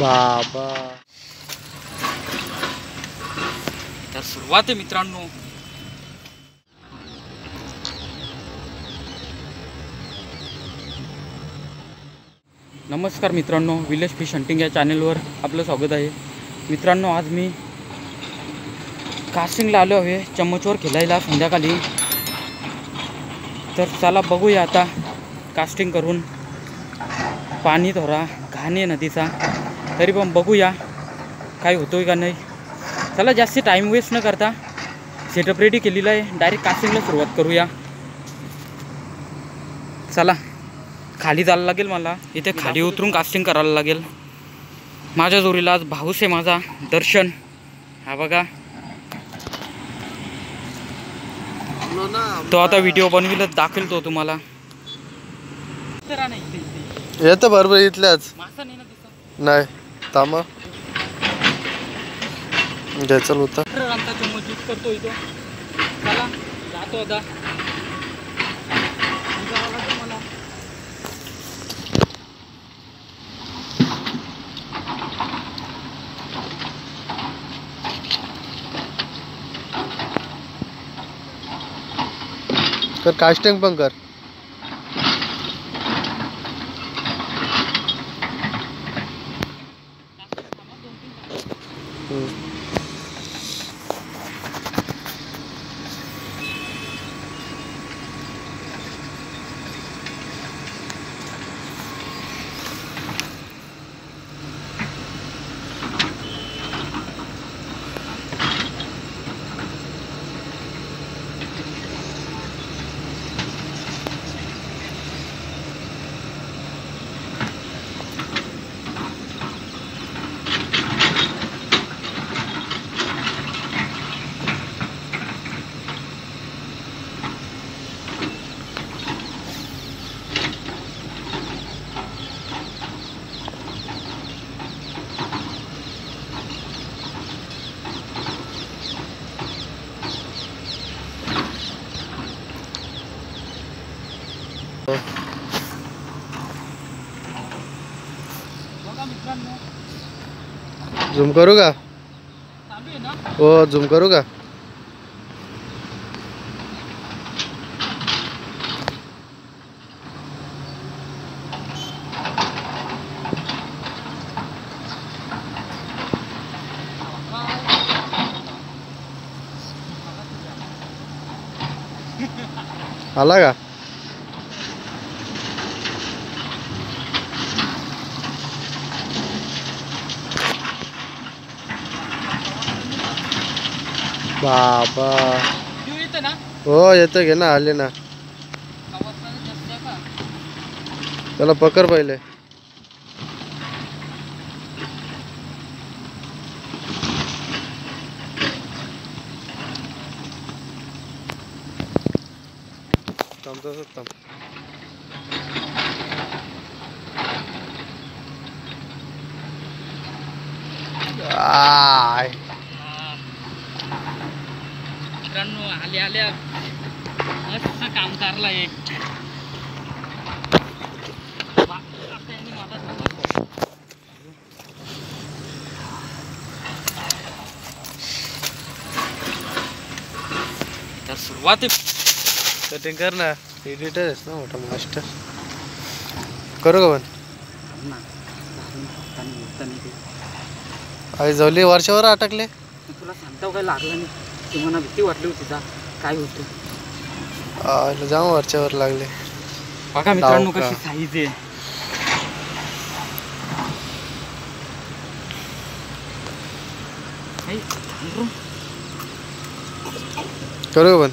बाबा तर सुरुवात आहे मित्रांनो. नमस्कार मित्रांनो, विलेज फिश हंटिंग या चॅनलवर आपलं स्वागत आहे. मित्रांनो, आज मी कास्टिंगला आलो आहे चम्मचवर खेळायला संध्याकाळी. तर चला बघूया आता कास्टिंग करून. पाणी थोडा घाण आहे नदीचा, तरी पण बघूया काय होतोय का नाही. चला जास्त टाईम वेस्ट न करता सेटअप रेडी केलेला आहे, डायरेक्ट कास्टिंगला सुरुवात करूया. चला खाली जायला लागेल मला, इथे खाली उतरून कास्टिंग करायला लागेल. माझ्या जोडीला आज भाऊस आहे माझा, दर्शन. हा बघा, तो आता व्हिडिओ बनविलच दाखवेल तो तुम्हाला. येतं बरोबर इथल्याच नाही तामा घ्यायचं होतं. करतो इथं. चला जातो आता. कर कास्टिंग पण कर. झूम करू का? हो झूम करू का? आला का? बाबा हो येतं, घे ना, आले ना. त्याला पकड पहिले. थांब. मित्रांनो, आल्या मस्त काम करला एक. तर सुरुवात कटिंग कर ना, एडिटर आहेस ना मोठा मास्टर. करू का पण? आई जवली वर्षावर अटकले. तुला सांगता काय लागलं नाही, तुम्हाला भीती वाटली होती का काय होतं? जाम वरच्यावर लागले. बघा मित्रांनो कशी साईज आहे. करू पण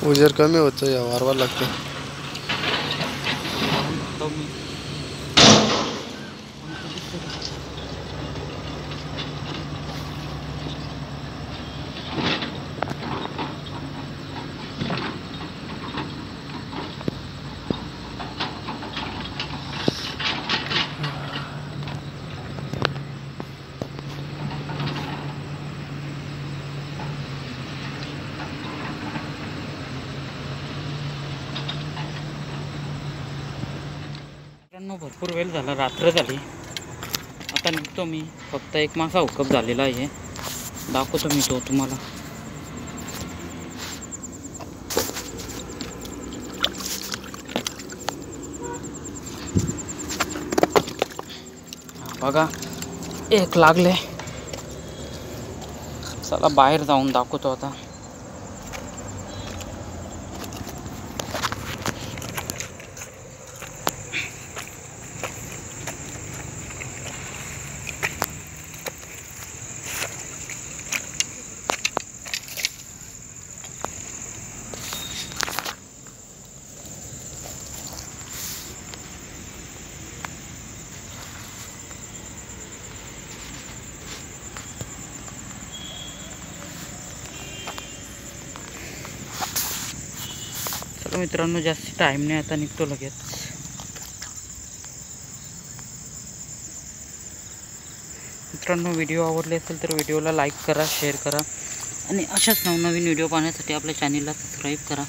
उजेर कमी होतं, या वारवार लागते. मित्रांनो भरपूर वेळ झाला, रात्र झाली. आता निघतो मी. फक्त एक मासा हुकअप झालेला आहे, दाखवतो मी तो तुम्हाला. बघा एक लागले. चला बाहेर जाऊन दाखवतो आता. मित्रांनो जास्त टाइम नाही, आता निघतो लगेच. मित्रांनो व्हिडिओ आवडले असेल तर व्हिडिओला लाईक करा, शेअर करा आणि अशाच नवनवीन व्हिडिओ पाहण्यासाठी आपल्या चॅनलला सबस्क्राईब करा.